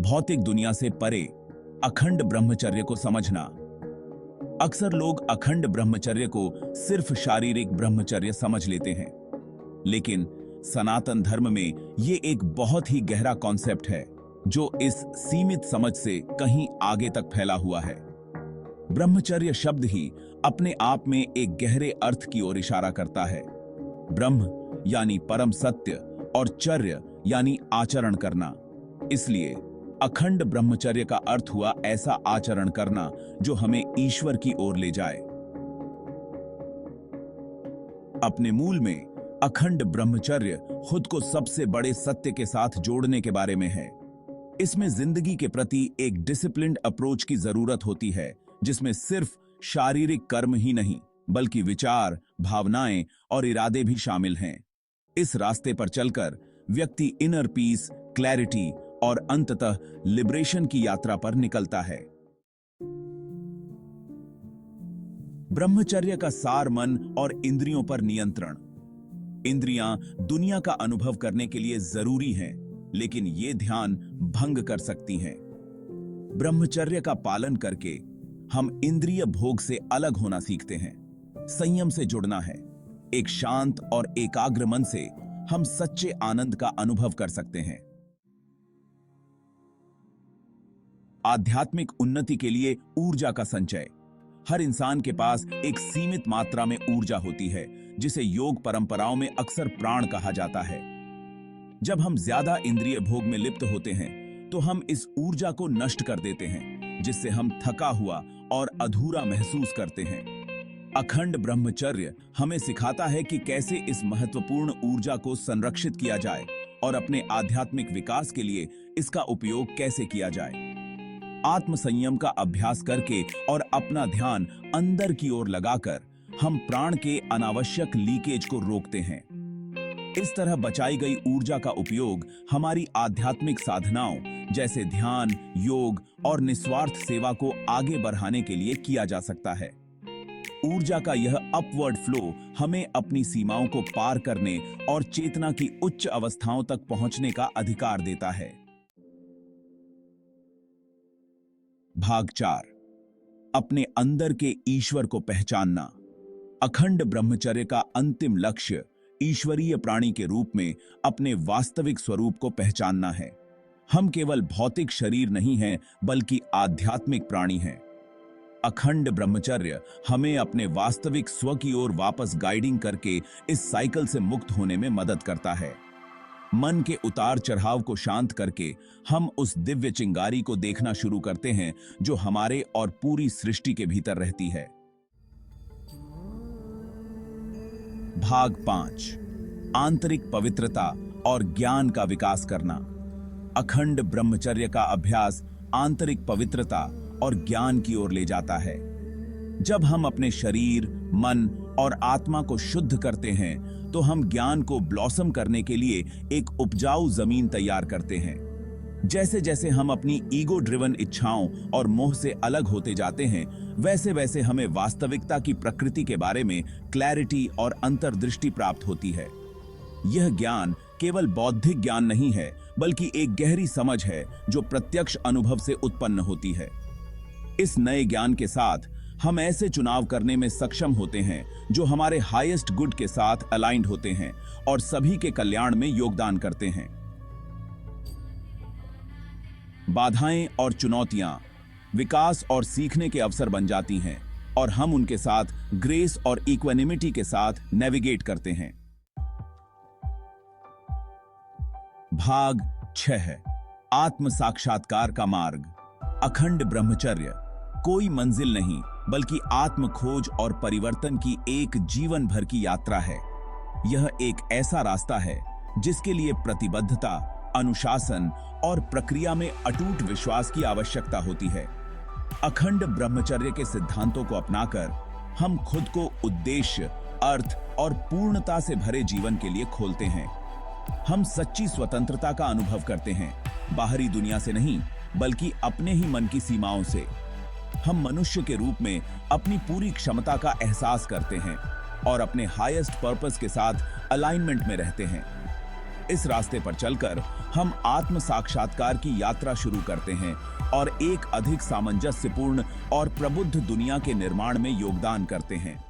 भौतिक दुनिया से परे अखंड ब्रह्मचर्य को समझना। अक्सर लोग अखंड ब्रह्मचर्य को सिर्फ शारीरिक ब्रह्मचर्य समझ लेते हैं, लेकिन सनातन धर्म में ये एक बहुत ही गहरा कॉन्सेप्ट है जो इस सीमित समझ से कहीं आगे तक फैला हुआ है। ब्रह्मचर्य शब्द ही अपने आप में एक गहरे अर्थ की ओर इशारा करता है। ब्रह्म यानी परम सत्य और चर्य यानी आचरण करना। इसलिए अखंड ब्रह्मचर्य का अर्थ हुआ ऐसा आचरण करना जो हमें ईश्वर की ओर ले जाए। अपने मूल में अखंड ब्रह्मचर्य खुद को सबसे बड़े सत्य के साथ जोड़ने के बारे में है। इसमें जिंदगी के प्रति एक डिसिप्लिन्ड अप्रोच की जरूरत होती है, जिसमें सिर्फ शारीरिक कर्म ही नहीं बल्कि विचार, भावनाएं और इरादे भी शामिल हैं। इस रास्ते पर चलकर व्यक्ति इनर पीस, क्लैरिटी और अंततः लिबरेशन की यात्रा पर निकलता है। ब्रह्मचर्य का सार मन और इंद्रियों पर नियंत्रण। इंद्रियां दुनिया का अनुभव करने के लिए जरूरी हैं, लेकिन ये ध्यान भंग कर सकती हैं। ब्रह्मचर्य का पालन करके हम इंद्रिय भोग से अलग होना सीखते हैं, संयम से जुड़ना है। एक शांत और एकाग्र मन से हम सच्चे आनंद का अनुभव कर सकते हैं। आध्यात्मिक उन्नति के लिए ऊर्जा का संचय। हर इंसान के पास एक सीमित मात्रा में ऊर्जा होती है, जिसे योग परंपराओं में अक्सर प्राण कहा जाता है। जब हम ज्यादा इंद्रिय भोग में लिप्त होते हैं तो हम इस ऊर्जा को नष्ट कर देते हैं, जिससे हम थका हुआ और अधूरा महसूस करते हैं। अखंड ब्रह्मचर्य हमें सिखाता है कि कैसे इस महत्वपूर्ण ऊर्जा को संरक्षित किया जाए और अपने आध्यात्मिक विकास के लिए इसका उपयोग कैसे किया जाए। आत्म संयम का अभ्यास करके और अपना ध्यान अंदर की ओर लगाकर हम प्राण के अनावश्यक लीकेज को रोकते हैं। इस तरह बचाई गई ऊर्जा का उपयोग हमारी आध्यात्मिक साधनाओं जैसे ध्यान, योग और निस्वार्थ सेवा को आगे बढ़ाने के लिए किया जा सकता है। ऊर्जा का यह अपवर्ड फ्लो हमें अपनी सीमाओं को पार करने और चेतना की उच्च अवस्थाओं तक पहुंचने का अधिकार देता है। भाग 4, अपने अंदर के ईश्वर को पहचानना। अखंड ब्रह्मचर्य का अंतिम लक्ष्य ईश्वरीय प्राणी के रूप में अपने वास्तविक स्वरूप को पहचानना है। हम केवल भौतिक शरीर नहीं हैं, बल्कि आध्यात्मिक प्राणी हैं। अखंड ब्रह्मचर्य हमें अपने वास्तविक स्व की ओर वापस गाइडिंग करके इस साइकिल से मुक्त होने में मदद करता है। मन के उतार चढ़ाव को शांत करके हम उस दिव्य चिंगारी को देखना शुरू करते हैं जो हमारे और पूरी सृष्टि के भीतर रहती है। भाग 5, आंतरिक पवित्रता और ज्ञान का विकास करना। अखंड ब्रह्मचर्य का अभ्यास आंतरिक पवित्रता और ज्ञान की ओर ले जाता है। जब हम अपने शरीर, मन और आत्मा को शुद्ध करते हैं तो हम ज्ञान को ब्लॉसम करने के लिए एक उपजाऊ जमीन तैयार करते हैं। जैसे जैसे हम अपनी ईगो ड्रिवन इच्छाओं और मोह से अलग होते जाते हैं, वैसे वैसे हमें वास्तविकता की प्रकृति के बारे में क्लैरिटी और अंतर्दृष्टि प्राप्त होती है। यह ज्ञान केवल बौद्धिक ज्ञान नहीं है, बल्कि एक गहरी समझ है जो प्रत्यक्ष अनुभव से उत्पन्न होती है। इस नए ज्ञान के साथ हम ऐसे चुनाव करने में सक्षम होते हैं जो हमारे हाईएस्ट गुड के साथ अलाइंड होते हैं और सभी के कल्याण में योगदान करते हैं। बाधाएं और चुनौतियां विकास और सीखने के अवसर बन जाती हैं और हम उनके साथ ग्रेस और इक्वानिमिटी के साथ नेविगेट करते हैं। भाग 6, आत्म साक्षात्कार का मार्ग। अखंड ब्रह्मचर्य कोई मंजिल नहीं, बल्कि आत्म खोज और परिवर्तन की एक जीवन भर की यात्रा है। यह एक ऐसा रास्ता है जिसके लिए प्रतिबद्धता, अनुशासन और प्रक्रिया में अटूट विश्वास की आवश्यकता होती है। अखंड ब्रह्मचर्य के सिद्धांतों को अपनाकर हम खुद को उद्देश्य, अर्थ और पूर्णता से भरे जीवन के लिए खोलते हैं। हम सच्ची स्वतंत्रता का अनुभव करते हैं, बाहरी दुनिया से नहीं बल्कि अपने ही मन की सीमाओं से। हम मनुष्य के रूप में अपनी पूरी क्षमता का एहसास करते हैं और अपने हाईएस्ट पर्पस के साथ अलाइनमेंट में रहते हैं। इस रास्ते पर चलकर हम आत्म साक्षात्कार की यात्रा शुरू करते हैं और एक अधिक सामंजस्यपूर्ण और प्रबुद्ध दुनिया के निर्माण में योगदान करते हैं।